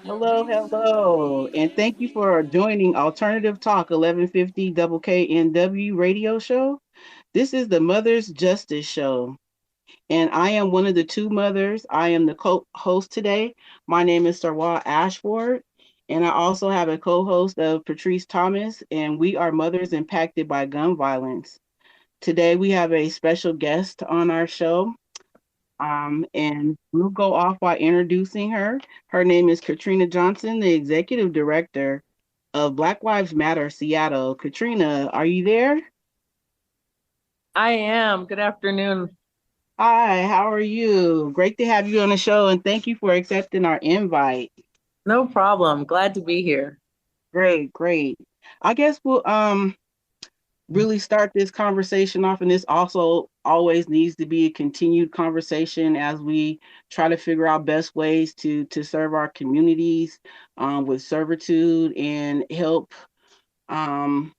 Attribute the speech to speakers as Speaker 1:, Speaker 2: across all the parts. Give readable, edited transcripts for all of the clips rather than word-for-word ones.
Speaker 1: Hello, hello, and thank you for joining Alternative Talk 1150 Double KNW radio show. This is the Mother's Justice Show, and I am one of the two mothers. I am the co-host today. My name is Sarwa Ashford, and I also have a co-host of Patrice Thomas, and we are mothers impacted by gun violence. Today we have a special guest on our show. And we'll go off by introducing her. Her name is Katrina Johnson, the executive director of Black Lives Matter Seattle. Katrina, are you there?
Speaker 2: I am. Good afternoon.
Speaker 1: Hi, how are you? Great to have you on the show, and thank you for accepting our invite.
Speaker 2: No problem. Glad to be here.
Speaker 1: Great, great. I guess we'll really start this conversation off, and this also always needs to be a continued conversation as we try to figure out best ways to serve our communities with servitude and help um,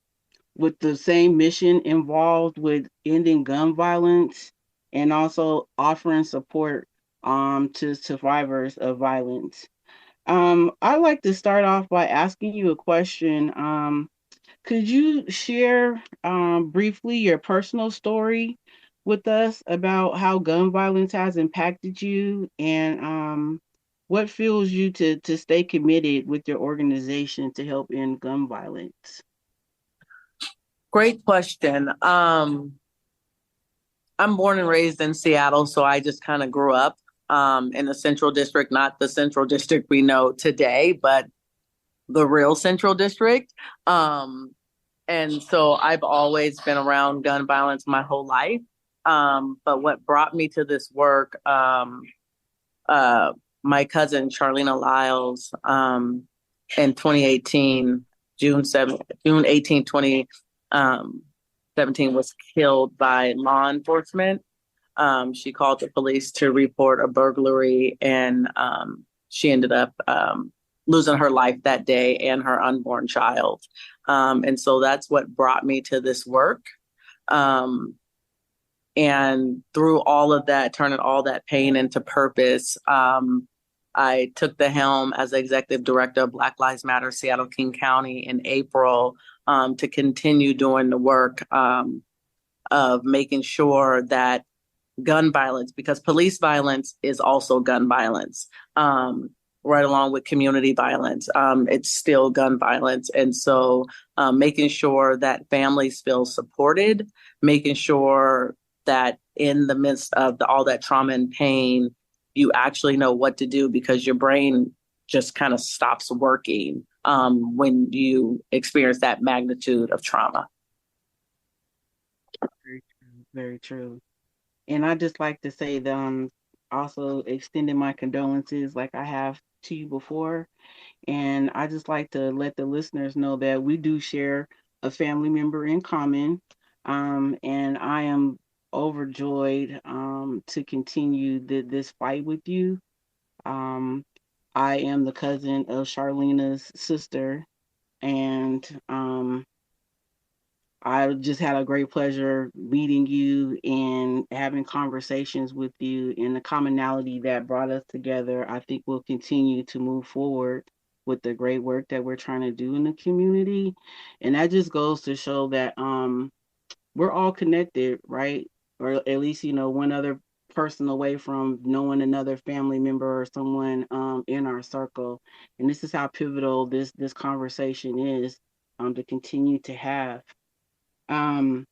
Speaker 1: with the same mission involved with ending gun violence and also offering support to survivors of violence. I'd like to start off by asking you a question. Could you share briefly your personal story with us about how gun violence has impacted you and what fuels you to stay committed with your organization to help end gun violence?
Speaker 2: Great question. I'm born and raised in Seattle, so I just kind of grew up in the Central District, not the Central District we know today, but the real Central District. And so I've always been around gun violence my whole life. But what brought me to this work, uh, my cousin Charlena Lyles, in 2018, June 18, 2017, was killed by law enforcement. She called the police to report a burglary, and she ended up losing her life that day and her unborn child. And so that's what brought me to this work. Um, and through all of that, turning all that pain into purpose, I took the helm as executive director of Black Lives Matter Seattle King County in April, to continue doing the work of making sure that gun violence, because police violence is also gun violence, right along with community violence. It's still gun violence. And so making sure that families feel supported, making sure that in the midst of all that trauma and pain, you actually know what to do, because your brain just kind of stops working when you experience that magnitude of trauma.
Speaker 1: Very true. Very true. And I just like to say that also extending my condolences like I have to you before. And I just like to let the listeners know that we do share a family member in common. And I am overjoyed to continue this fight with you. Um, I am the cousin of Charlena's sister, and I just had a great pleasure meeting you and having conversations with you, and the commonality that brought us together. I think we'll continue to move forward with the great work that we're trying to do in the community. And that just goes to show that we're all connected, right? Or at least, one other person away from knowing another family member or someone in our circle. And this is how pivotal this conversation is to continue to have. Um,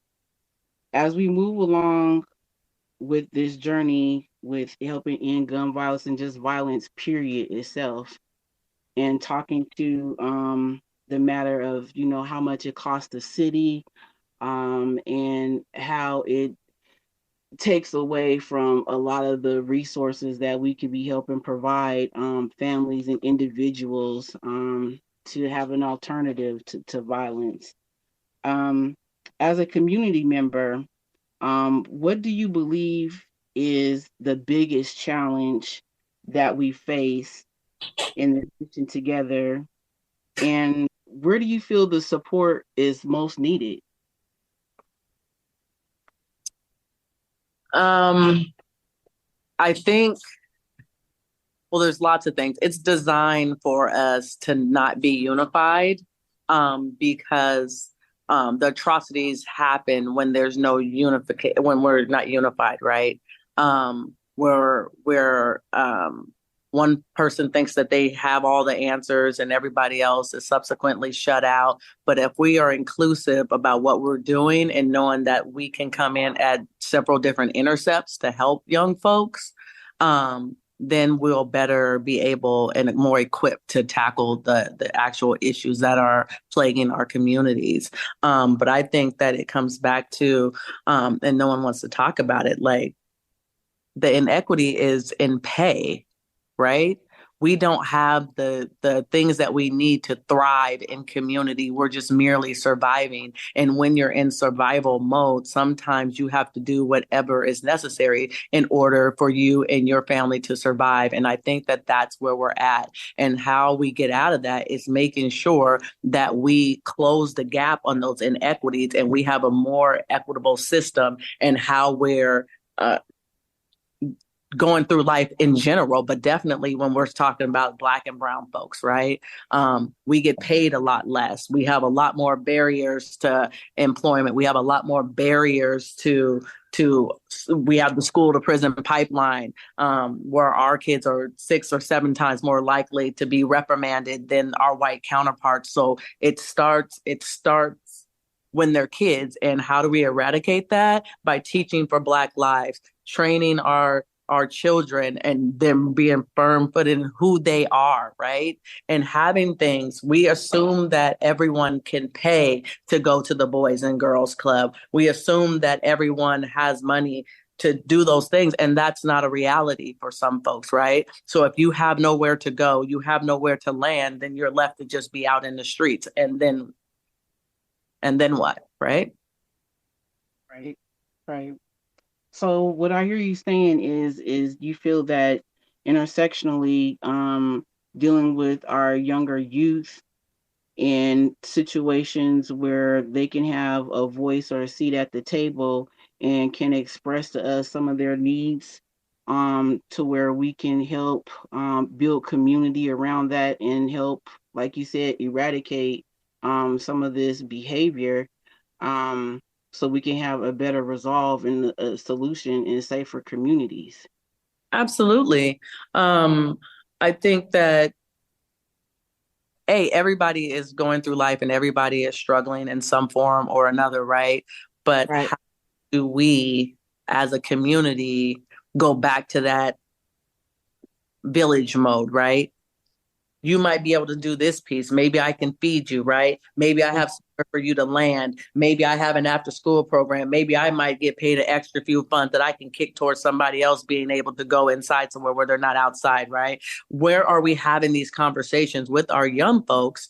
Speaker 1: as we move along with this journey with helping end gun violence and just violence, period, itself, and talking to the matter of, how much it costs the city and how it takes away from a lot of the resources that we could be helping provide families and individuals to have an alternative to violence. Um, as a community member, what do you believe is the biggest challenge that we face in this mission together? And where do you feel the support is most needed?
Speaker 2: Um, I think, Well, there's lots of things. It's designed for us to not be unified, because the atrocities happen when there's no unification, when we're not unified, right? Where one person thinks that they have all the answers and everybody else is subsequently shut out. But if we are inclusive about what we're doing and knowing that we can come in at several different intercepts to help young folks, then we'll better be able and more equipped to tackle the actual issues that are plaguing our communities. But I think that it comes back to, and no one wants to talk about it, like the inequity is in pay, right? We don't have the things that we need to thrive in community. We're just merely surviving. And when you're in survival mode, sometimes you have to do whatever is necessary in order for you and your family to survive. And I think that that's where we're at. And how we get out of that is making sure that we close the gap on those inequities and we have a more equitable system and how we're going through life in general, but definitely when we're talking about Black and brown folks, right? We get paid a lot less. We have a lot more barriers to employment. We have a lot more barriers to we have the school to prison pipeline, where our kids are 6 or 7 times more likely to be reprimanded than our white counterparts. So it starts when they're kids. And how do we eradicate that? By teaching for Black lives, training our children and them being firm footed in who they are, right? And having things, we assume that everyone can pay to go to the Boys and Girls Club. We assume that everyone has money to do those things. And that's not a reality for some folks, right? So if you have nowhere to go, you have nowhere to land, then you're left to just be out in the streets. And then what, right?
Speaker 1: Right. Right. So what I hear you saying is you feel that intersectionally, dealing with our younger youth in situations where they can have a voice or a seat at the table and can express to us some of their needs, to where we can help build community around that and help, like you said, eradicate some of this behavior, um, so we can have a better resolve and a solution in safer communities.
Speaker 2: Absolutely. I think that everybody is going through life and everybody is struggling in some form or another, right? But
Speaker 3: Right.
Speaker 2: how do we as a community go back to that village mode, right? You might be able to do this piece. Maybe I can feed you, right? Maybe I have somewhere for you to land. Maybe I have an after school program. Maybe I might get paid an extra few funds that I can kick towards somebody else being able to go inside somewhere where they're not outside, right? Where are we having these conversations with our young folks?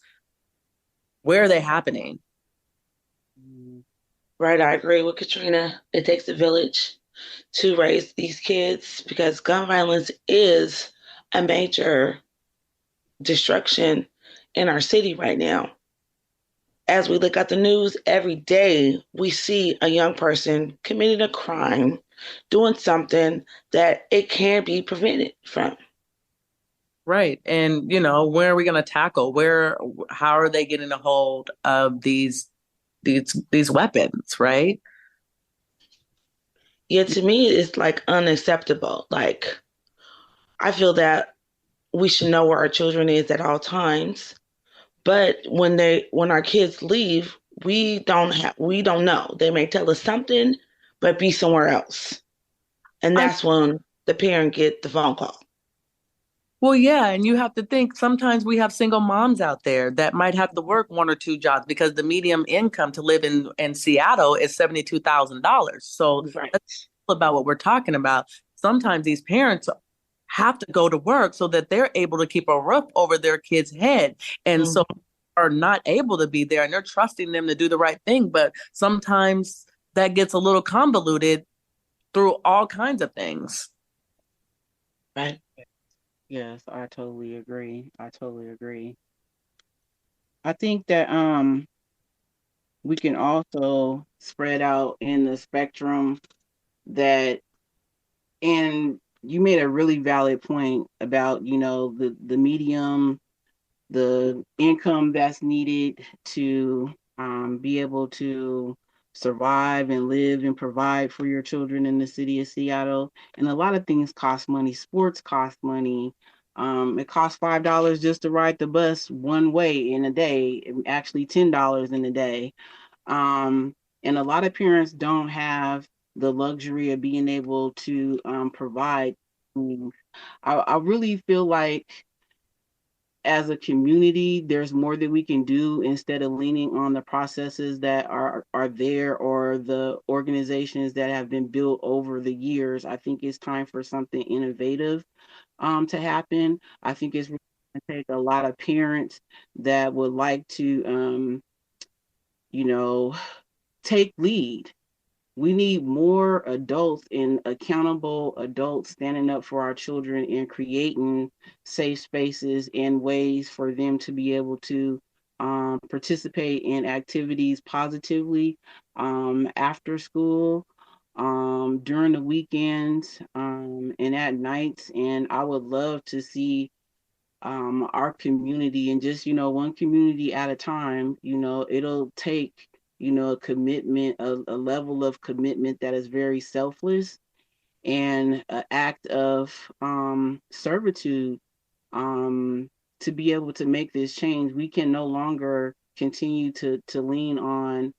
Speaker 2: Where are they happening?
Speaker 3: Right, I agree with Katrina. It takes a village to raise these kids because gun violence is a major destruction in our city right now. As we look at the news every day, we see a young person committing a crime, doing something that it can be prevented from.
Speaker 2: Right. And, where are we going to tackle? How are they getting a hold of these weapons, right?
Speaker 3: Yeah, to me, it's like unacceptable. Like, I feel that we should know where our children is at all times. But when our kids leave, we don't know. They may tell us something, but be somewhere else. And
Speaker 2: I
Speaker 3: that's when the parent get the phone call.
Speaker 2: Well, yeah, and you have to think sometimes we have single moms out there that might have to work 1 or 2 jobs because the median income to live in Seattle is $72,000. So
Speaker 3: Right.
Speaker 2: that's about what we're talking about. Sometimes these parents have to go to work so that they're able to keep a roof over their kids' head. And so
Speaker 3: Mhm.
Speaker 2: are not able to be there and they're trusting them to do the right thing. But sometimes that gets a little convoluted through all kinds of things.
Speaker 3: Right.
Speaker 1: Yes, I totally agree. I totally agree. I think that we can also spread out in the spectrum that, and you made a really valid point about, the medium, the income that's needed to be able to survive and live and provide for your children in the city of Seattle. And a lot of things cost money. Sports cost money. It costs $5 just to ride the bus one way in a day, actually $10 in a day. Um, and a lot of parents don't have the luxury of being able to provide. I really feel like as a community, there's more that we can do instead of leaning on the processes that are there or the organizations that have been built over the years. I think it's time for something innovative to happen. I think it's going to take a lot of parents that would like to, you know, take lead. We need more adults and accountable adults standing up for our children and creating safe spaces and ways for them to be able to participate in activities positively after school, during the weekends, and at nights. And I would love to see our community, and just one community at a time. It'll take a commitment, a level of commitment that is very selfless, and an act of servitude, um, to be able to make this change. We can no longer continue to lean on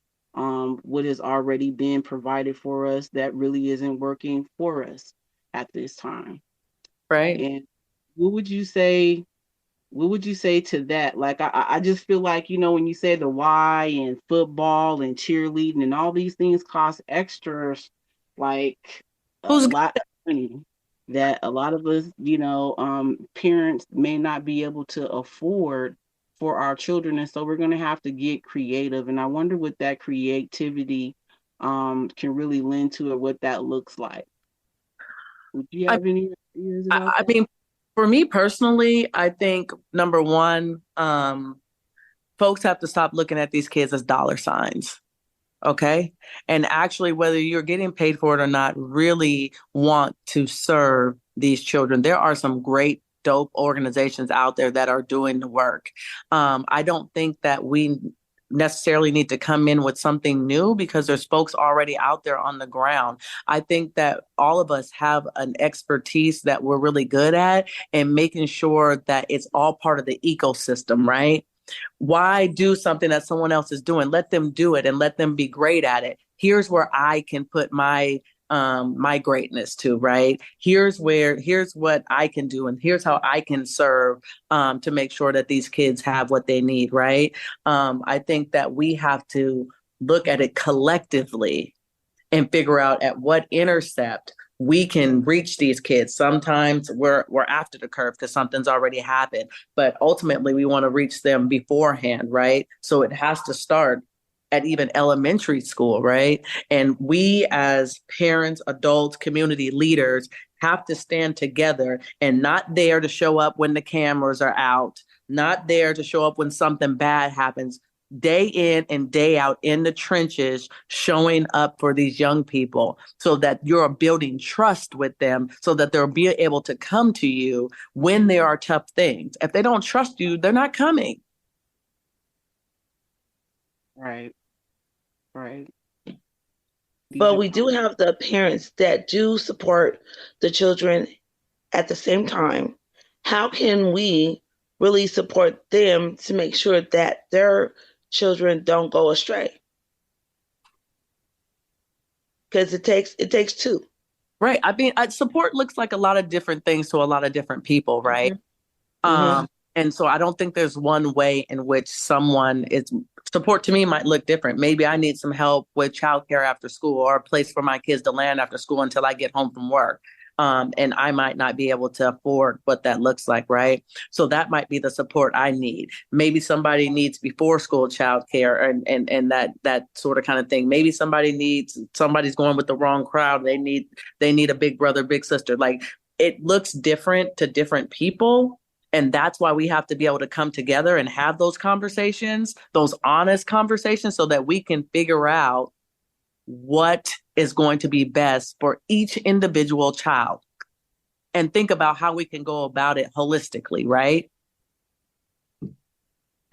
Speaker 1: what has already been provided for us that really isn't working for us at this time.
Speaker 2: Right.
Speaker 1: And what would you say to that? Like, I just feel like, when you say the why and football and cheerleading and all these things cost extras, like a
Speaker 2: Who's
Speaker 1: lot of money that a lot of us, parents may not be able to afford for our children. And so we're going to have to get creative. And I wonder what that creativity can really lend to, or what that looks like. Would you
Speaker 2: I,
Speaker 1: have any ideas about
Speaker 2: I
Speaker 1: that?
Speaker 2: mean, for me personally, I think number one, folks have to stop looking at these kids as dollar signs. Okay. And actually, whether you're getting paid for it or not, really want to serve these children. There are some great, dope organizations out there that are doing the work. I don't think that we necessarily need to come in with something new, because there's folks already out there on the ground. I think that all of us have an expertise that we're really good at, and making sure that it's all part of the ecosystem, right? Why do something that someone else is doing? Let them do it and let them be great at it. Here's where I can put my greatness to, right? Here's what I can do, and here's how I can serve, to make sure that these kids have what they need, right? I think that we have to look at it collectively and figure out at what intercept we can reach these kids. Sometimes we're after the curve because something's already happened, but ultimately we want to reach them beforehand, right? So it has to start at even elementary school, right? And we as parents, adults, community leaders have to stand together, and not there to show up when the cameras are out, not there to show up when something bad happens. Day in and day out in the trenches, showing up for these young people, so that you're building trust with them, so that they'll be able to come to you when there are tough things. If they don't trust you, they're not coming.
Speaker 1: Right, right. These
Speaker 3: But
Speaker 1: are
Speaker 3: we do have the parents that do support the children at the same time. How can we really support them to make sure that their children don't go astray? Because it takes two.
Speaker 2: Right. I mean, support looks like a lot of different things to a lot of different people, right?
Speaker 3: Mm-hmm. Mm-hmm.
Speaker 2: And so I don't think there's one way in which someone is support to me might look different. Maybe I need some help with childcare after school, or a place for my kids to land after school until I get home from work. And I might not be able to afford what that looks like, right? So that might be the support I need. Maybe somebody needs before school childcare, and that sort of kind of thing. Maybe somebody's going with the wrong crowd. They need a big brother, big sister. Like, it looks different to different people. And that's why we have to be able to come together and have those conversations, those honest conversations, so that we can figure out what is going to be best for each individual child. and think about how we can go about it holistically, right?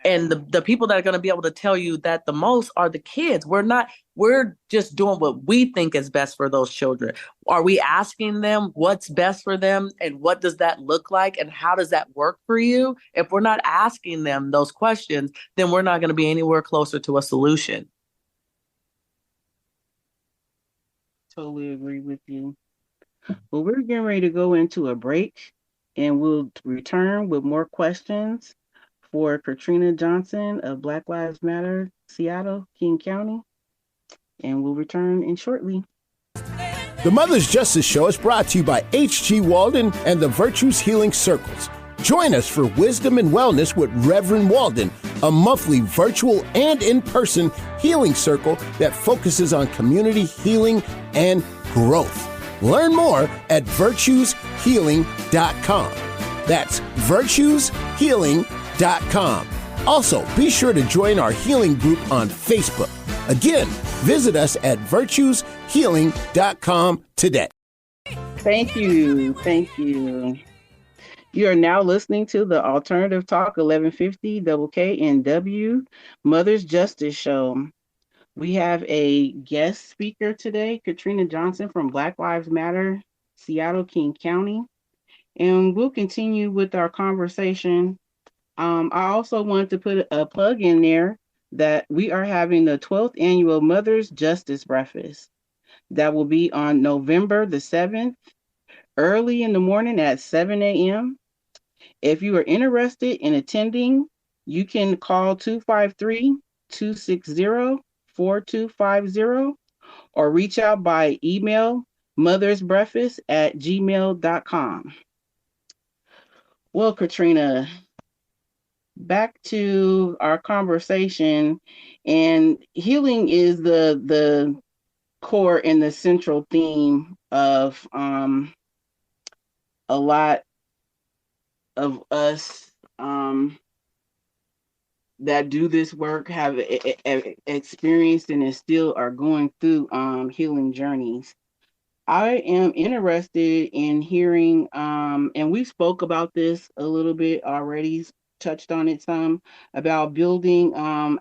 Speaker 2: And the people that are going to be able to tell you that the most are the kids. We're just doing what we think is best for those children. Are we asking them what's best for them and what does that look like and how does that work for you? If we're not asking them those questions, then we're not going to be anywhere closer to a solution.
Speaker 1: Totally agree with you. Well, we're getting ready to go into a break and we'll return with more questions for Katrina Johnson of Black Lives Matter, Seattle, King County. And we'll return in shortly.
Speaker 4: The Mother's Justice Show is brought to you by H.G. Walden and the Virtues Healing Circles. Join us for Wisdom and Wellness with Reverend Walden, a monthly virtual and in-person healing circle that focuses on community healing and growth. Learn more at virtueshealing.com. That's virtueshealing.com. Also, be sure to join our healing group on Facebook. Again, visit us at virtueshealing.com today.
Speaker 1: Thank you. Thank you. You are now listening to the Alternative Talk 1150 KKNW Mother's Justice Show. We have a guest speaker today, Katrina Johnson from Black Lives Matter, Seattle, King County. And we'll continue with our conversation. I also wanted to put a plug in there that we are having the 12th annual Mother's Justice Breakfast. That will be on November the 7th, early in the morning at 7 a.m. If you are interested in attending, you can call 253-260-4250 or reach out by email mothersbreakfast@gmail.com. Well, Katrina, back to our conversation, and healing is the core and the central theme of a lot of us that do this work have experienced and still are going through healing journeys. I am interested in hearing, and we spoke about this a little bit already, touched on it some, about building out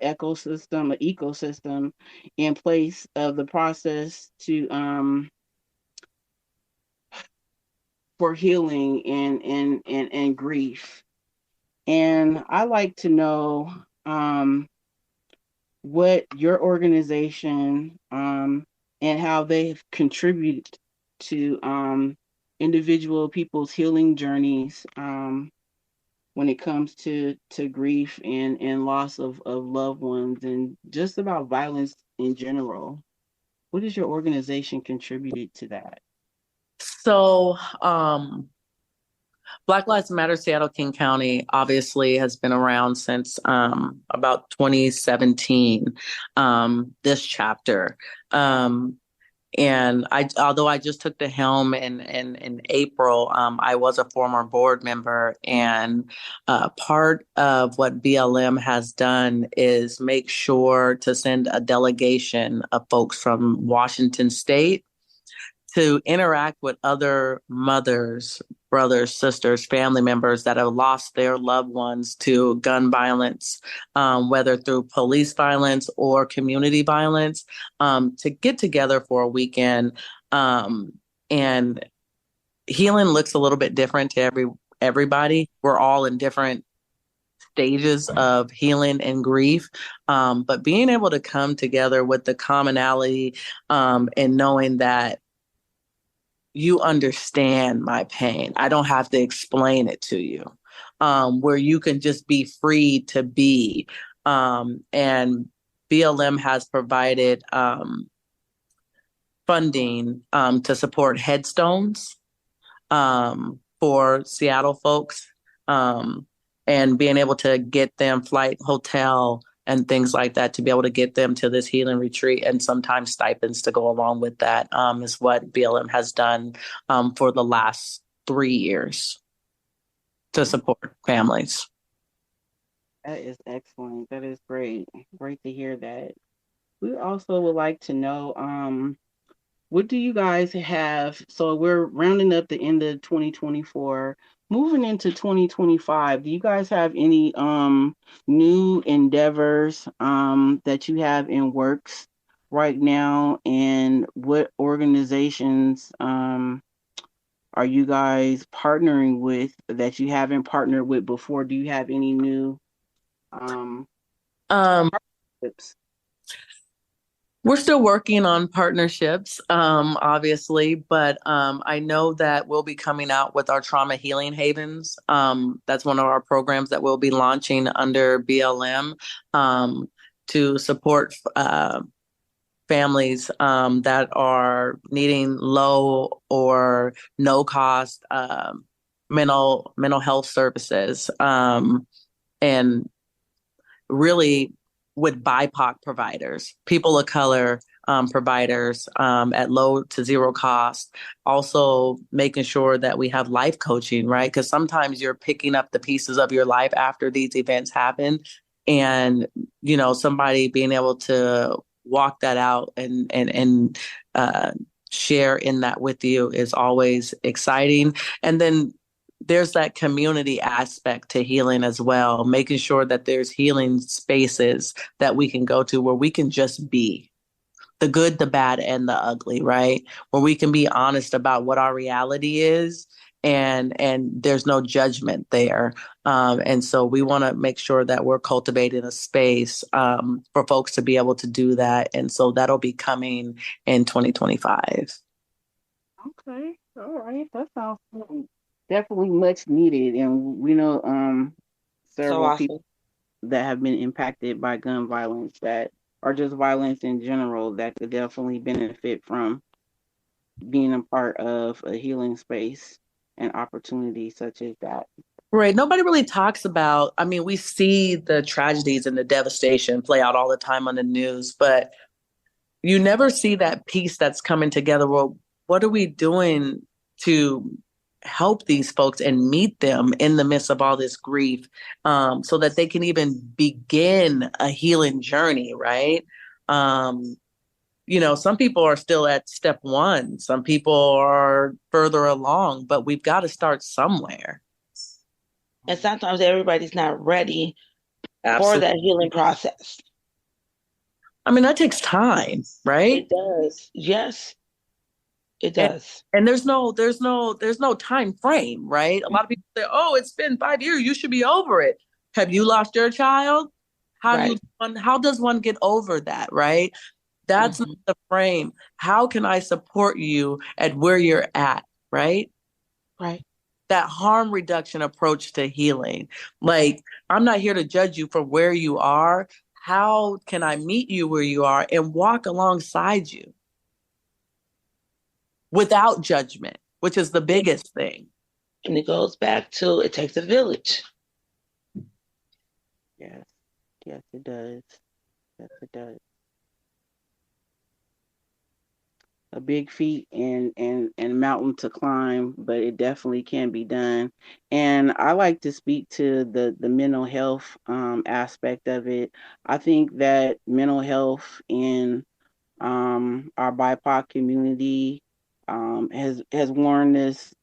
Speaker 1: an ecosystem in place of the process to for healing and grief. And I like to know what your organization and how they've contributed to individual people's healing journeys when it comes to grief and loss of loved ones and just about violence in general. What has your organization contributed to that?
Speaker 2: So, Black Lives Matter Seattle King County obviously has been around since about 2017, this chapter. And although I just took the helm in April, I was a former board member, and part of what BLM has done is make sure to send a delegation of folks from Washington State to interact with other mothers, brothers, sisters, family members that have lost their loved ones to gun violence, whether through police violence or community violence, to get together for a weekend. And healing looks a little bit different to everybody. We're all in different stages of healing and grief, but being able to come together with the commonality and knowing that you understand my pain. I don't have to explain it to you, where you can just be free to be. And BLM has provided funding to support headstones for Seattle folks, and being able to get them flight, hotel, and things like that to be able to get them to this healing retreat, and sometimes stipends to go along with that, is what BLM has done for the last 3 years to support families.
Speaker 1: That is excellent. That is great. Great to hear that. We also would like to know what do you guys have? So we're rounding up the end of 2024, moving into 2025. Do you guys have any new endeavors that you have in works right now? And what organizations are you guys partnering with that you haven't partnered with before? Do you have any new um
Speaker 2: Um,
Speaker 1: tips?
Speaker 2: we're still working on partnerships, obviously, but I know that we'll be coming out with our trauma healing havens. That's one of our programs that we'll be launching under BLM to support families that are needing low or no cost mental health services, and really with BIPOC providers, people of color providers at low to zero cost. Also making sure that we have life coaching, right? Because sometimes you're picking up the pieces of your life after these events happen. And, somebody being able to walk that out and share in that with you is always exciting. And then there's that community aspect to healing as well, making sure that there's healing spaces that we can go to where we can just be the good, the bad, and the ugly, right? Where we can be honest about what our reality is, and there's no judgment there. And so we want to make sure that we're cultivating a space for folks to be able to do that. And so that'll be coming in 2025.
Speaker 1: Okay, all right, that sounds definitely much needed, and we know
Speaker 3: So
Speaker 1: several people
Speaker 3: awesome.
Speaker 1: that have been impacted by gun violence that or just violence in general that could definitely benefit from being a part of a healing space and opportunity such as that.
Speaker 2: Right. Nobody really talks about, I mean, we see the tragedies and the devastation play out all the time on the news, but you never see that piece that's coming together. Well, what are we doing to help these folks and meet them in the midst of all this grief, so that they can even begin a healing journey, right? Um, some people are still at step one, some people are further along, but we've got to start somewhere.
Speaker 3: And sometimes everybody's not ready for
Speaker 2: Absolutely.
Speaker 3: that healing process.
Speaker 2: I mean, that takes time, right?
Speaker 3: It does. Yes, it
Speaker 2: And
Speaker 3: does.
Speaker 2: and there's no time frame, right? A lot of people say, "Oh, it's been 5 years. You should be over it." Have you lost your child?
Speaker 3: Right.
Speaker 2: How does one get over that, right? That's not
Speaker 3: Hmm.
Speaker 2: the frame. How can I support you at where you're at, right?
Speaker 3: Right.
Speaker 2: That harm reduction approach to healing. Like, I'm not here to judge you for where you are. How can I meet you where you are and walk alongside you without judgment, which is the biggest thing?
Speaker 3: And it goes back to it takes a village.
Speaker 1: Yes, yes, it does. Yes, it does. A big feat and mountain to climb, but it definitely can be done. And I like to speak to the mental health aspect of it. I think that mental health in our BIPOC community has worn this,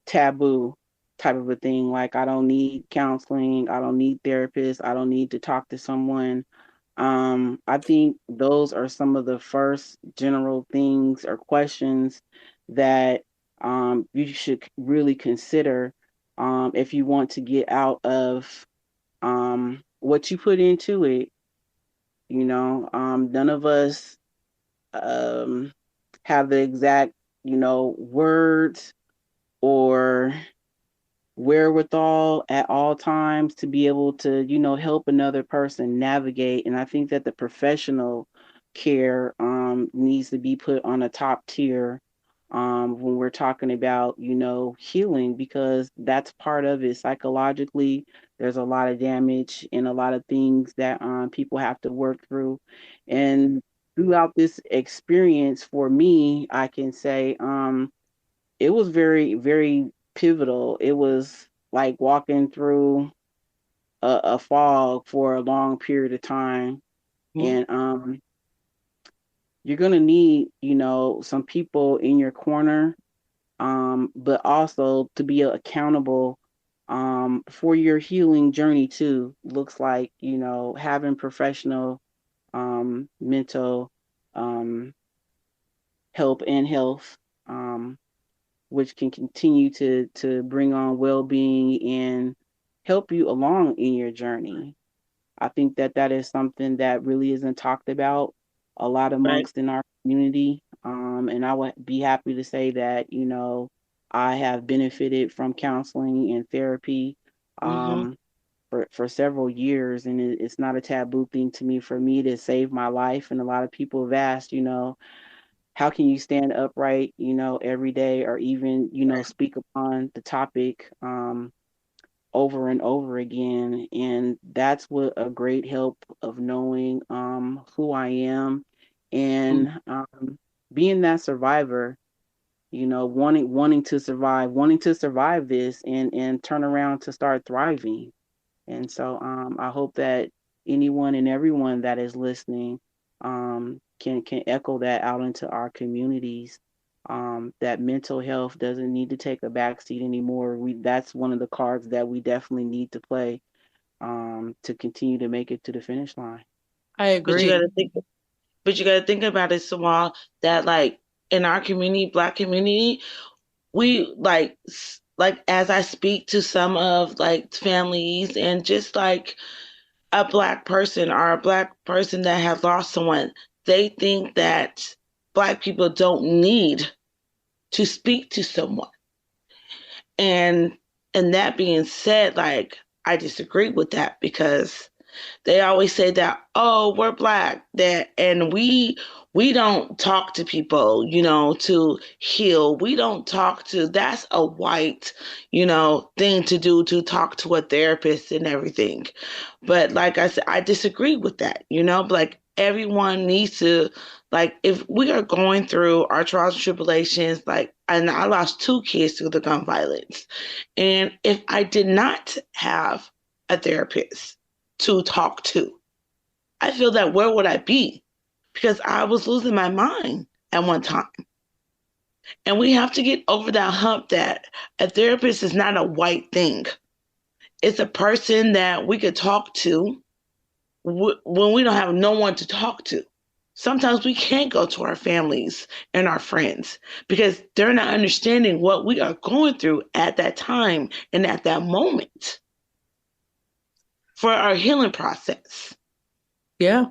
Speaker 1: taboo type of a thing. Like I don't need counseling, I don't need therapists, I don't need to talk to someone. I think those are some of the first general things or questions that you should really consider if you want to get out of what you put into it. None of us um, have the exact, words or wherewithal at all times to be able to, help another person navigate. And I think that the professional care needs to be put on a top tier when we're talking about, healing, because that's part of it. Psychologically, there's a lot of damage and a lot of things that people have to work through. And throughout this experience for me, I can say it was very, very pivotal. It was like walking through a fog for a long period of time.
Speaker 3: Mhm.
Speaker 1: And you're going to need, some people in your corner, but also to be accountable for your healing journey too. Looks like, having professional mental help and health, which can continue to bring on well-being and help you along in your journey. I think that is something that really isn't talked about a lot
Speaker 3: Right.
Speaker 1: amongst in our community. And I would be happy to say that, I have benefited from counseling and therapy
Speaker 3: Mm-hmm.
Speaker 1: for several years. And it's not a taboo thing to me. For me to save my life. And a lot of people have asked, how can you stand upright, every day, or even, speak upon the topic over and over again. And that's what a great help of knowing who I am and being that survivor, wanting to survive this and turn around to start thriving. And so I hope that anyone and everyone that is listening can echo that out into our communities. That mental health doesn't need to take a backseat anymore. That's one of the cards that we definitely need to play to continue to make it to the finish line.
Speaker 2: I
Speaker 3: But you
Speaker 2: agree.
Speaker 3: got to think. But you got to think about it, Samal, that like in our community, Black community, we like as I speak to some of like families and just like a Black person or a Black person that has lost someone, they think that Black people don't need to speak to someone. And that being said, like I disagree with that because they always say that, oh, we're Black, that and we don't talk to people, to heal. We don't talk to, that's a white, thing to do, to talk to a therapist and everything. But like I said, I disagree with that, like everyone needs to, like if we are going through our trials and tribulations, like, and I lost two kids through the gun violence. And if I did not have a therapist to talk to, I feel that where would I be? Because I was losing my mind at one time. And we have to get over that hump that a therapist is not a white thing. It's a person that we could talk to when we don't have no one to talk to. Sometimes we can't go to our families and our friends because they're not understanding what we are going through at that time and at that moment for our healing process.
Speaker 2: Yeah.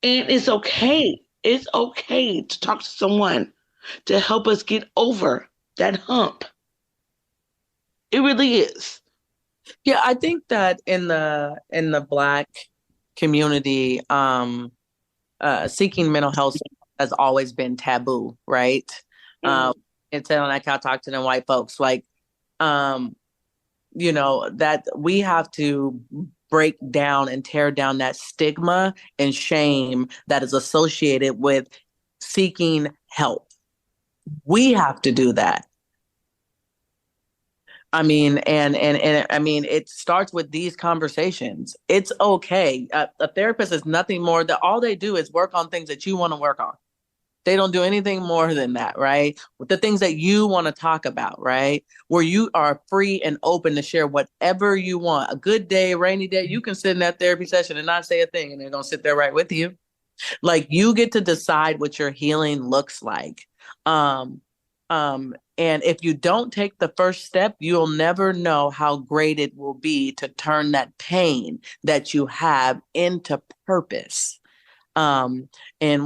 Speaker 3: And it's okay. It's okay to talk to someone to help us get over that hump. It really is.
Speaker 2: Yeah, I think that in the Black community, seeking mental health has always been taboo, right?
Speaker 3: Mm-hmm.
Speaker 2: And so like I talk to them white folks, like, that we have to break down and tear down that stigma and shame that is associated with seeking help. We have to do that. I mean, and I mean, it starts with these conversations. It's okay. A therapist is nothing more that all they do is work on things that you want to work on. They don't do anything more than that, right? With the things that you want to talk about, right? Where you are free and open to share whatever you want. A good day, a rainy day, you can sit in that therapy session and not say a thing, and they're going to sit there right with you. Like you get to decide what your healing looks like. And if you don't take the first step, you'll never know how great it will be to turn that pain that you have into purpose. And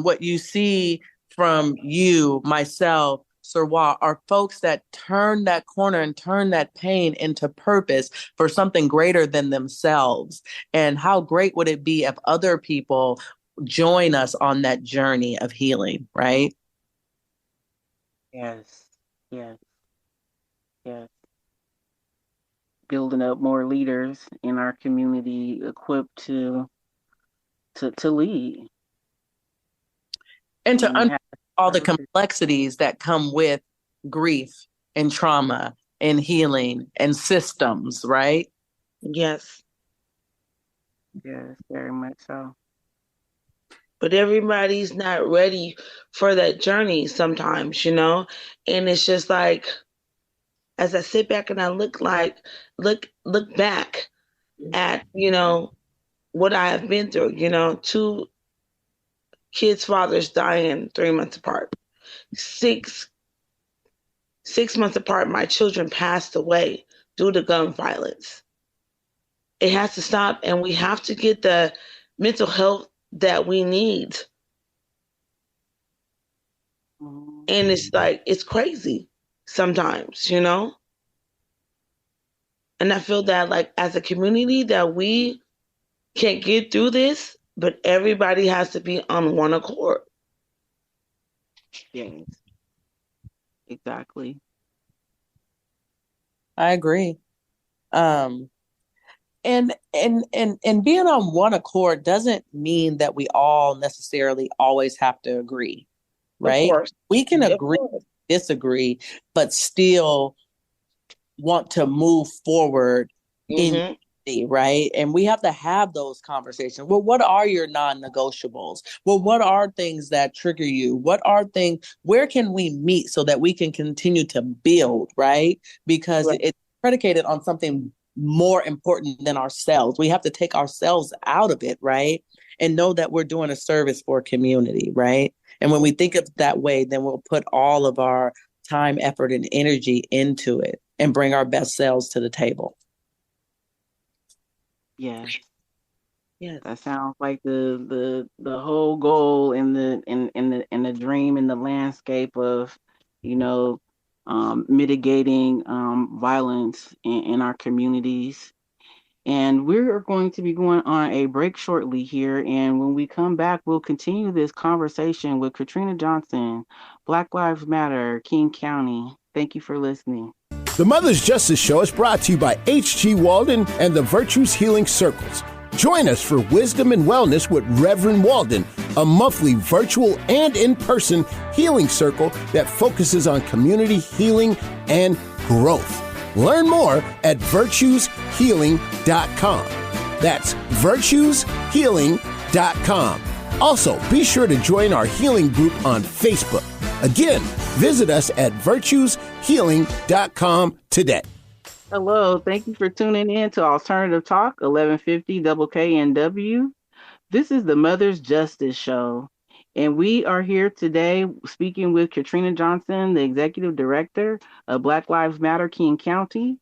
Speaker 2: what you see from you, myself, Sirwa, are folks that turn that corner and turn that pain into purpose for something greater than themselves. And how great would it be if other people join us on that journey of healing, right?
Speaker 1: Yes, yes, yes. Building up more leaders in our community equipped to lead
Speaker 2: And to
Speaker 1: and
Speaker 2: understand
Speaker 1: have
Speaker 2: all the
Speaker 1: purpose.
Speaker 2: complexities that come with grief and trauma and healing and systems, right?
Speaker 3: Yes.
Speaker 1: Yes, very much so.
Speaker 3: but everybody's not ready for that journey sometimes, and it's just like, as I sit back and I look back at, what I have been through, two kids' fathers dying 3 months apart, six 6 months apart, my children passed away due to gun violence. It has to stop, and we have to get the mental health that we need. And it's like, it's crazy sometimes, And I feel that, like, as a community, that we can't get through this, but everybody has to be on one accord.
Speaker 1: Yes, exactly.
Speaker 2: I agree. And being on one accord doesn't mean that we all necessarily always have to agree, right?
Speaker 3: Of course.
Speaker 2: We can agree, disagree, but still want to move forward in unity, right? And we have to have those conversations. Well, what are your non-negotiables? Well, what are things that trigger you? Where can we meet so that we can continue to build, right? Because it's predicated on something more important than ourselves. We have to take ourselves out of it, right? And know that we're doing a service for a community, right? And when we think of it that way, then we'll put all of our time, effort, and energy into it and bring our best selves to the table.
Speaker 1: Yes. Yeah, that sounds like the whole goal and the dream and the landscape of, mitigating violence in our communities. And we're going to be going on a break shortly here. And when we come back, we'll continue this conversation with Katrina Johnson, Black Lives Matter, King County. Thank you for listening.
Speaker 4: The Mother's Justice Show is brought to you by H.G. Walden and the Virtues Healing Circles. Join us for Wisdom and Wellness with Reverend Walden, a monthly virtual and in-person healing circle that focuses on community healing and growth. Learn more at virtueshealing.com. That's virtueshealing.com. Also, be sure to join our healing group on Facebook. Again, visit us at virtueshealing.com today.
Speaker 1: Hello, thank you for tuning in to Alternative Talk, 1150 WKNW. This is the Mother's Justice Show, and we are here today speaking with Katrina Johnson, the Executive Director of Black Lives Matter, King County.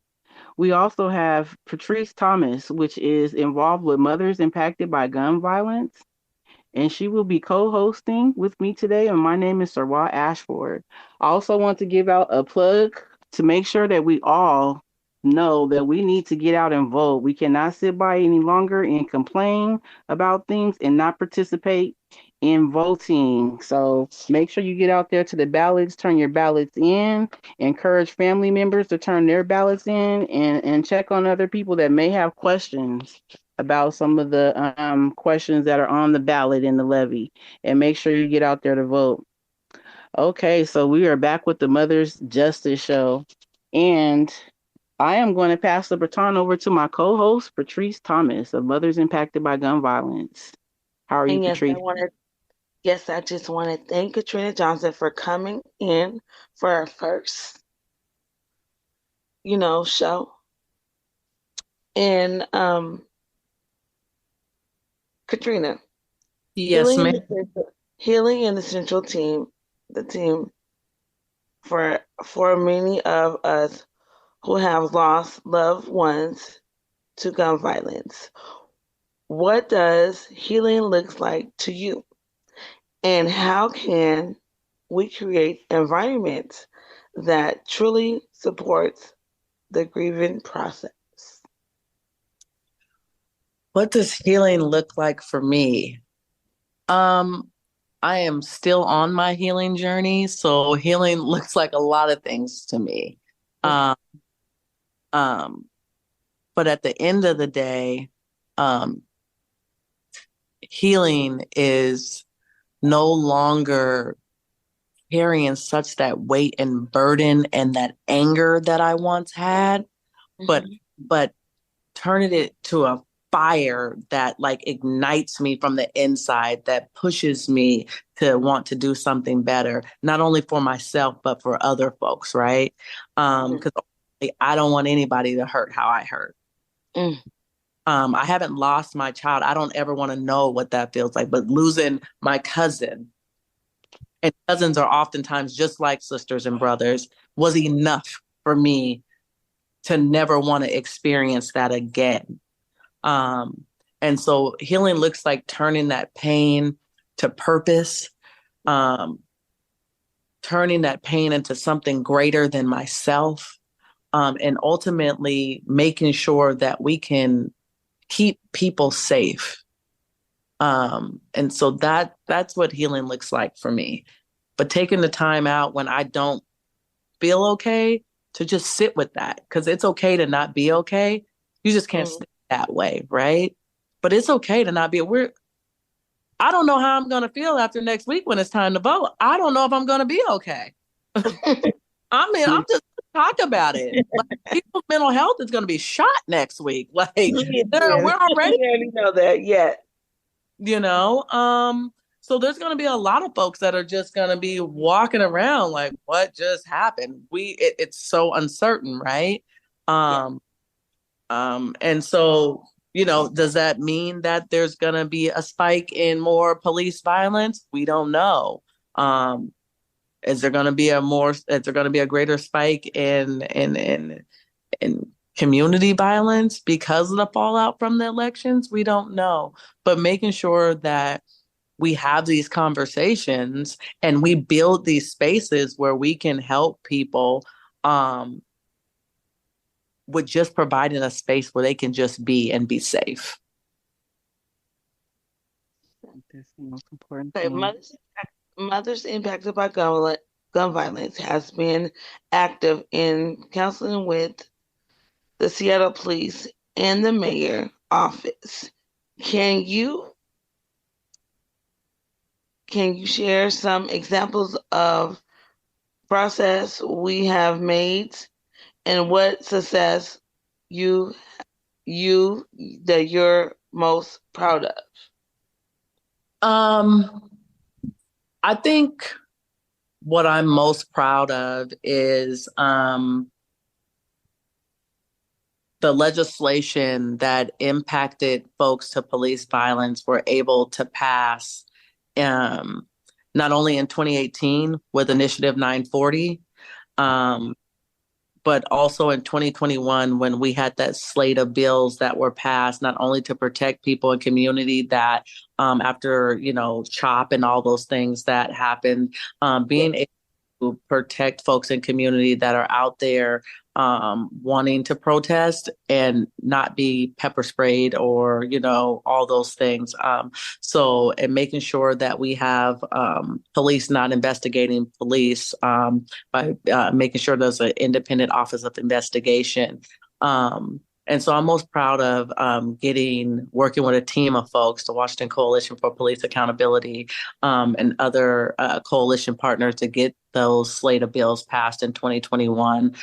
Speaker 1: We also have Patrice Thomas, which is involved with mothers impacted by gun violence, and she will be co-hosting with me today, and my name is Sarwa Ashford. I also want to give out a plug to make sure that we all know that we need to get out and vote. We cannot sit by any longer and complain about things and not participate in voting. So make sure you get out there to the ballots, turn your ballots in, encourage family members to turn their ballots in, and check on other people that may have questions about some of the questions that are on the ballot in the levy, and make sure you get out there to vote. Okay, so we are back with the Mother's Justice Show, and I am going to pass the baton over to my co-host, Patrice Thomas, of Mothers Impacted by Gun Violence. How are you, Patrice?
Speaker 3: I just want to thank Katrina Johnson for coming in for our first, show. And Katrina.
Speaker 2: Yes, ma'am.
Speaker 3: Healing and the Central team, the team for many of us who have lost loved ones to gun violence. What does healing look like to you? And how can we create environments that truly supports the grieving process?
Speaker 2: What does healing look like for me? I am still on my healing journey, so healing looks like a lot of things to me. But at the end of the day, healing is no longer carrying such that weight and burden and that anger that I once had, but turning it to a fire that like ignites me from the inside, that pushes me to want to do something better, not only for myself, but for other folks, right? Because I don't want anybody to hurt how I hurt.
Speaker 3: Mm.
Speaker 2: I haven't lost my child. I don't ever want to know what that feels like, but losing my cousin, and cousins are oftentimes just like sisters and brothers, was enough for me to never want to experience that again. And so healing looks like turning that pain to purpose, turning that pain into something greater than myself, and ultimately making sure that we can keep people safe. And so that's what healing looks like for me. But taking the time out when I don't feel okay to just sit with that, because it's okay to not be okay. You just can't stay that way, right? But it's okay to not be. I don't know how I'm going to feel after next week when it's time to vote. I don't know if I'm going to be okay. I mean, I'm just talk about it. Like, people's mental health is going to be shot next week. Like, we're already,
Speaker 3: we already know that. Yeah.
Speaker 2: you know. So there's going to be a lot of folks that are just going to be walking around like, what just happened? It's so uncertain, right? And so, you know, does that mean that there's going to be a spike in more police violence? We don't know. Is there going to be a greater spike in community violence because of the fallout from the elections? We don't know. But making sure that we have these conversations and we build these spaces where we can help people, with just providing a space where they can just be and be safe.
Speaker 1: That's the most important
Speaker 3: Okay,
Speaker 1: thing.
Speaker 3: Mothers impacted by gun violence has been active in counseling with the Seattle Police and the Mayor office. Can you share some examples of process we have made and what success you that you're most proud of?
Speaker 2: I think what I'm most proud of is the legislation that impacted folks to police violence were able to pass, not only in 2018 with Initiative 940, but also in 2021 when we had that slate of bills that were passed, not only to protect people in community that after, you know, CHOP and all those things that happened, being able to protect folks in community that are out there wanting to protest and not be pepper sprayed or, you know, all those things. And making sure that we have police not investigating police by making sure there's an independent office of investigation. And so I'm most proud of working with a team of folks, the Washington Coalition for Police Accountability, and other coalition partners to get those slate of bills passed in 2021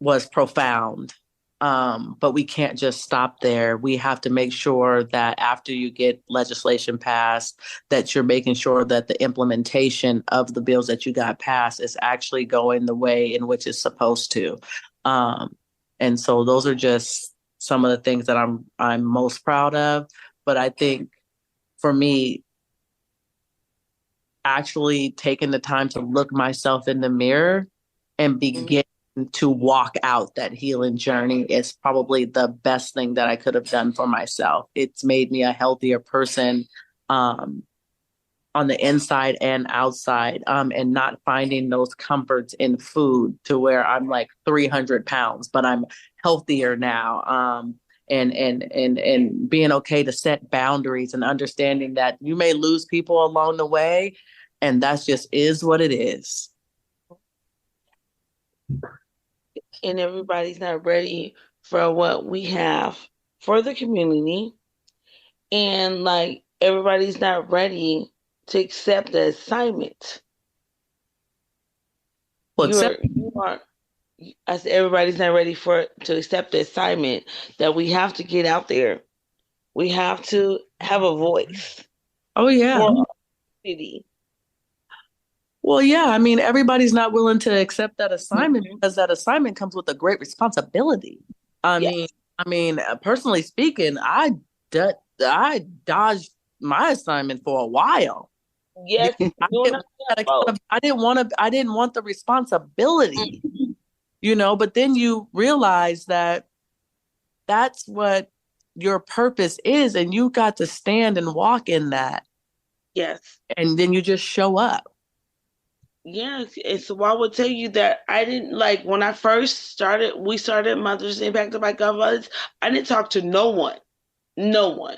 Speaker 2: was profound. But we can't just stop there. We have to make sure that after you get legislation passed, that you're making sure that the implementation of the bills that you got passed is actually going the way in which it's supposed to. And so those are just some of the things that I'm most proud of. But I think for me, actually taking the time to look myself in the mirror and begin to walk out that healing journey is probably the best thing that I could have done for myself. It's made me a healthier person, on the inside and outside, and not finding those comforts in food to where I'm like 300 pounds, but I'm healthier now. And being okay to set boundaries and understanding that you may lose people along the way, and that just is what it is.
Speaker 3: And everybody's not ready for what we have for the community. And like everybody's not ready to accept the assignment.
Speaker 2: Well,
Speaker 3: I said everybody's not ready to accept the assignment that we have to get out there. We have to have a voice
Speaker 2: Oh, yeah.
Speaker 3: for our city.
Speaker 2: Well, yeah. I mean, everybody's not willing to accept that assignment
Speaker 3: Mhm.
Speaker 2: because that assignment comes with a great responsibility. I
Speaker 3: Yes,
Speaker 2: mean, personally speaking, I dodged my assignment for a while.
Speaker 3: yes,
Speaker 2: I
Speaker 3: you and I
Speaker 2: didn't,
Speaker 3: have both.
Speaker 2: I didn't want the responsibility,
Speaker 3: Mhm.
Speaker 2: but then you realize that that's what your purpose is, and you got to stand and walk in that,
Speaker 3: Yes.
Speaker 2: and then you just show up.
Speaker 3: Yes, and so I would tell you that I didn't like when I first started. We started Mothers Impacted by Gun Violence. I didn't talk to no one, no one.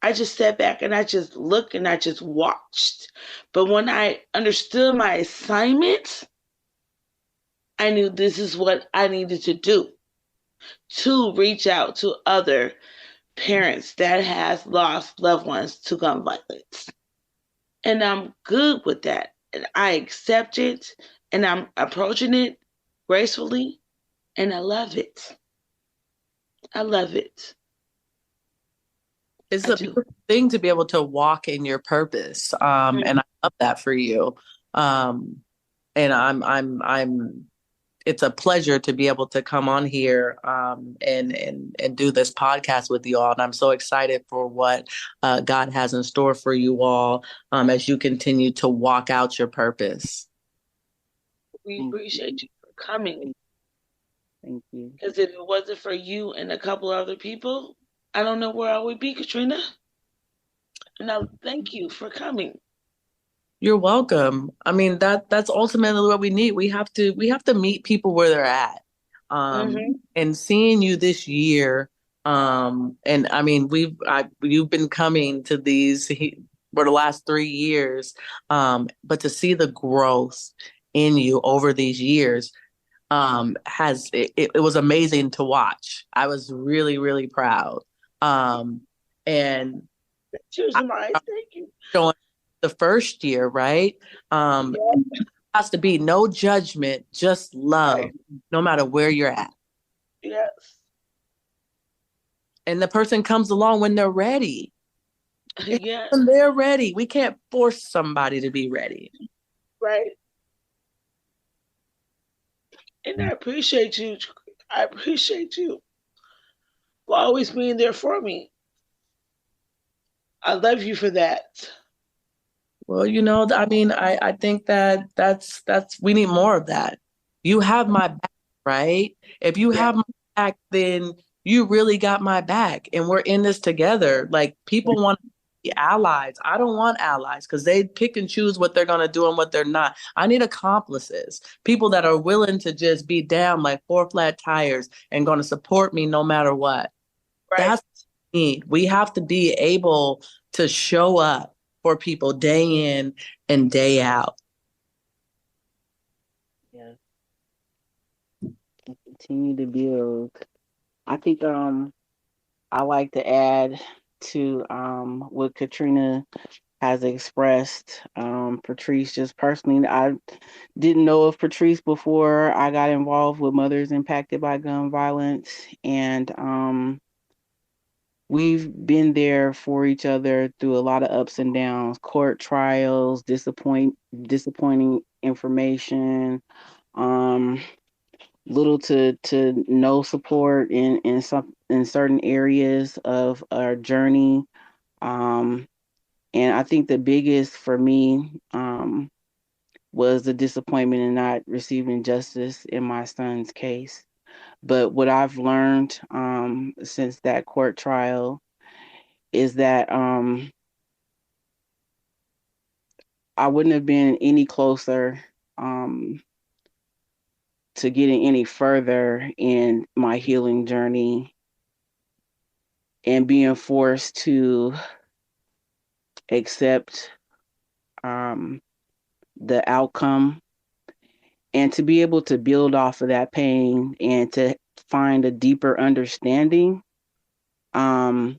Speaker 3: I just sat back and I just looked and I just watched. But when I understood my assignment, I knew this is what I needed to do to reach out to other parents that has lost loved ones to gun violence. And I'm good with that. And I accept it and I'm approaching it gracefully and I love it. I love it.
Speaker 2: It's
Speaker 3: I
Speaker 2: a
Speaker 3: do.
Speaker 2: beautiful thing to be able to walk in your purpose, and I love that for you. Um, and I'm it's a pleasure to be able to come on here, and do this podcast with you all. And I'm so excited for what God has in store for you all, as you continue to walk out your purpose.
Speaker 3: We
Speaker 1: Thank
Speaker 3: appreciate
Speaker 1: you.
Speaker 3: you for coming.
Speaker 1: Thank you.
Speaker 3: Because if it wasn't for you and a couple other people, I don't know where I would be, Katrina. And I thank you for coming.
Speaker 2: You're welcome. I mean, that's ultimately what we need. We have to meet people where they're at.
Speaker 3: Mm-hmm.
Speaker 2: And seeing you this year, and I mean, you've been coming to these for the last 3 years, but to see the growth in you over these years, it was amazing to watch. I was really, really proud. And
Speaker 3: Choose mine. Thank you.
Speaker 2: showing the first year, right?
Speaker 3: Yeah.
Speaker 2: Has to be no judgment, just love,
Speaker 3: Right.
Speaker 2: no matter where you're at.
Speaker 3: Yes.
Speaker 2: And the person comes along when they're ready.
Speaker 3: Yes.
Speaker 2: When they're ready, we can't force somebody to be ready.
Speaker 3: Right. And I appreciate you. I appreciate you for always being there for me. I love you for that.
Speaker 2: Well, I mean, I think that's we need more of that. You have my back, right? If you
Speaker 3: Yeah.
Speaker 2: have my back, then you really got my back, and we're in this together. Like, people want to be allies. I don't want allies because they pick and choose what they're gonna do and what they're not. I need accomplices, people that are willing to just be down like four flat tires and gonna support me no matter what.
Speaker 3: Right.
Speaker 2: That's what we need. We have to be able to show up for people day in and day out.
Speaker 1: Yeah. Continue to build. I think I like to add to what Katrina has expressed. Patrice, just personally, I didn't know of Patrice before I got involved with Mothers Impacted by Gun Violence, and we've been there for each other through a lot of ups and downs, court trials, disappointing information, um, little to no support in certain areas of our journey. Um, and I think the biggest for me was the disappointment in not receiving justice in my son's case. But what I've learned since that court trial is that I wouldn't have been any closer um, to getting any further in my healing journey and being forced to accept um, the outcome and to be able to build off of that pain and to find a deeper understanding. Um,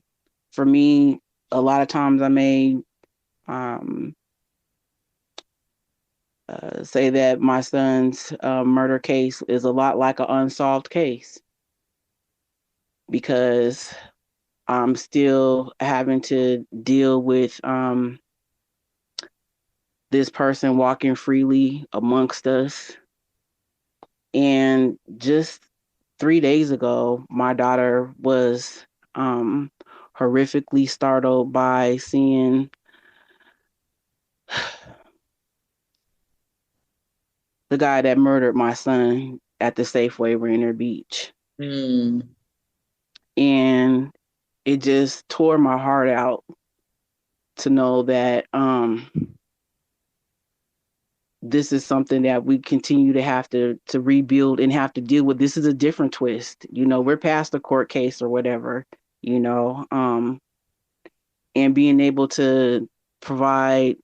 Speaker 1: for me, a lot of times I may um, say that my son's murder case is a lot like an unsolved case because I'm still having to deal with this person walking freely amongst us. And just 3 days ago, my daughter was horrifically startled by seeing the guy that murdered my son at the Safeway Rainier Beach.
Speaker 2: Mm.
Speaker 1: And it just tore my heart out to know that this is something that we continue to have to rebuild and have to deal with. This is a different twist. We're past the court case or whatever, and being able to provide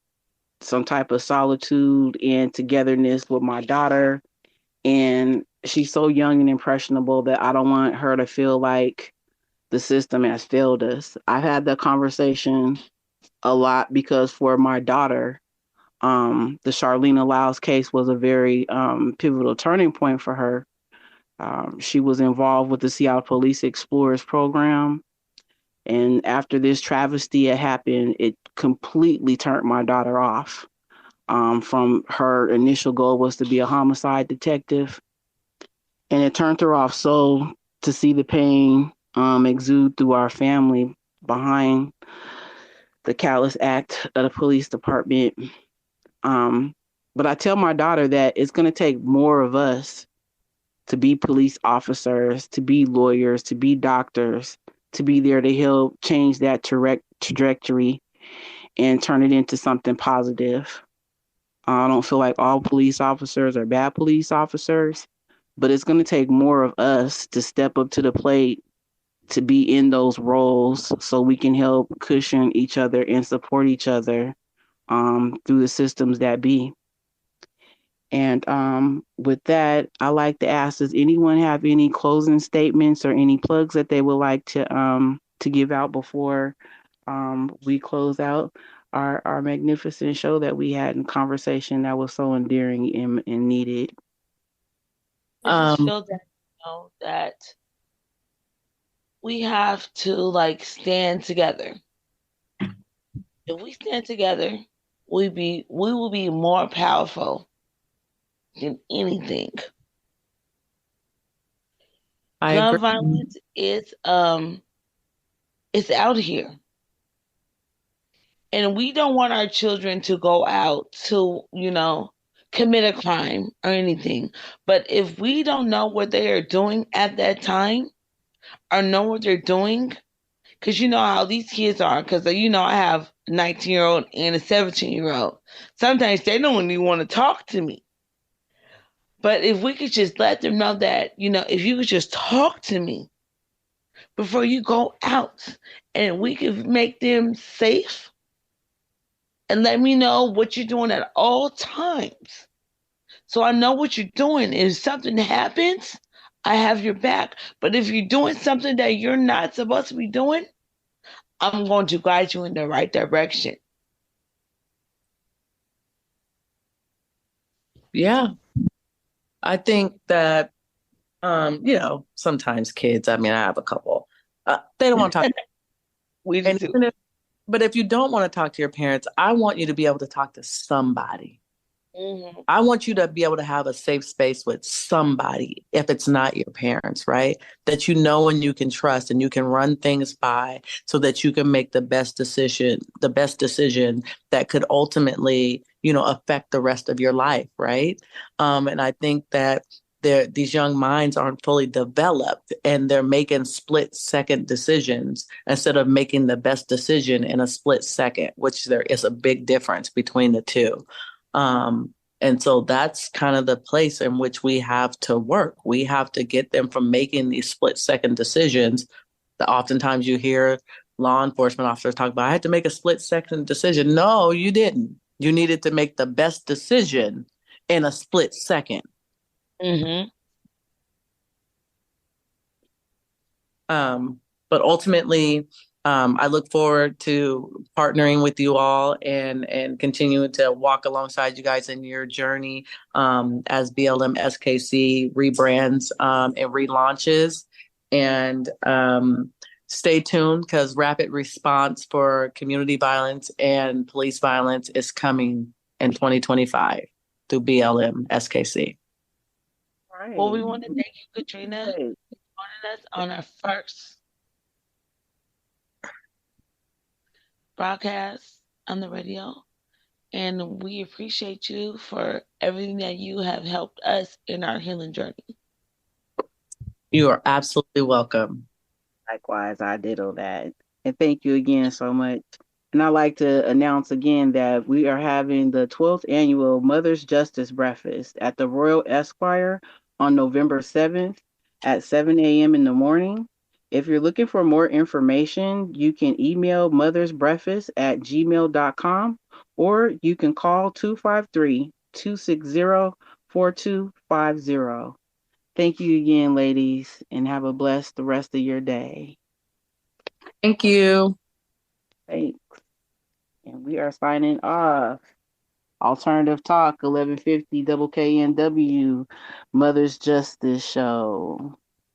Speaker 1: some type of solitude and togetherness with my daughter. And she's so young and impressionable that I don't want her to feel like the system has failed us. I've had that conversation a lot because for my daughter, the Charlene Lyles case was a very pivotal turning point for her. She was involved with the Seattle Police Explorers program. And after this travesty had happened, it completely turned my daughter off. From her initial goal was to be a homicide detective. And it turned her off so to see the pain exude through our family behind the callous act of the police department. But I tell my daughter that it's going to take more of us to be police officers, to be lawyers, to be doctors, to be there to help change that trajectory and turn it into something positive. I don't feel like all police officers are bad police officers, but it's going to take more of us to step up to the plate to be in those roles so we can help cushion each other and support each other through the systems that be. And with that, I like to ask, does anyone have any closing statements or any plugs that they would like to give out before we close out our magnificent show that we had in conversation that was so endearing and needed?
Speaker 3: I just feel that we have to stand together. If we stand together, we will be more powerful than anything. Gun violence is it's out here. And we don't want our children to go out to, commit a crime or anything. But if we don't know what they are doing at that time or know what they're doing, because you know how these kids are, because I have a 19-year-old and a 17-year-old. Sometimes they don't even want to talk to me. But if we could just let them know that, if you could just talk to me before you go out and we could make them safe and let me know what you're doing at all times. So I know what you're doing. If something happens, I have your back. But if you're doing something that you're not supposed to be doing, I'm going to guide you in the right direction.
Speaker 2: Yeah. I think that, sometimes kids, I have a couple, they don't want to talk.
Speaker 3: We do.
Speaker 2: But if you don't want to talk to your parents, I want you to be able to talk to somebody. Mm-hmm. I want you to be able to have a safe space with somebody if it's not your parents, right? That you know and you can trust and you can run things by so that you can make the best decision that could ultimately, affect the rest of your life, right? And I think that these young minds aren't fully developed and they're making split-second decisions instead of making the best decision in a split second, which there is a big difference between the two. And so that's kind of the place in which we have to work. We have to get them from making these split-second decisions that oftentimes you hear law enforcement officers talk about, I had to make a split-second decision. No, you didn't. You needed to make the best decision in a split second. Mm-hmm. But ultimately, I look forward to partnering with you all and continuing to walk alongside you guys in your journey as BLM SKC rebrands and relaunches. And stay tuned because rapid response for community violence and police violence is coming in 2025 through BLM SKC.
Speaker 1: Right.
Speaker 3: Well, we want to thank you, Katrina, for joining us on our first broadcast on the radio. And we appreciate you for everything that you have helped us in our healing journey.
Speaker 2: You are absolutely welcome.
Speaker 1: Likewise, I ditto that. And thank you again so much. And I'd like to announce again that we are having the 12th annual Mother's Justice Breakfast at the Royal Esquire on November 7th at 7 a.m. in the morning. If you're looking for more information, you can email mothersbreakfast@gmail.com or you can call 253-260-4250. Thank you again, ladies, and have a blessed the rest of your day.
Speaker 2: Thank you.
Speaker 1: Thanks. And we are signing off. Alternative Talk, 1150 WKNW, Mother's Justice Show.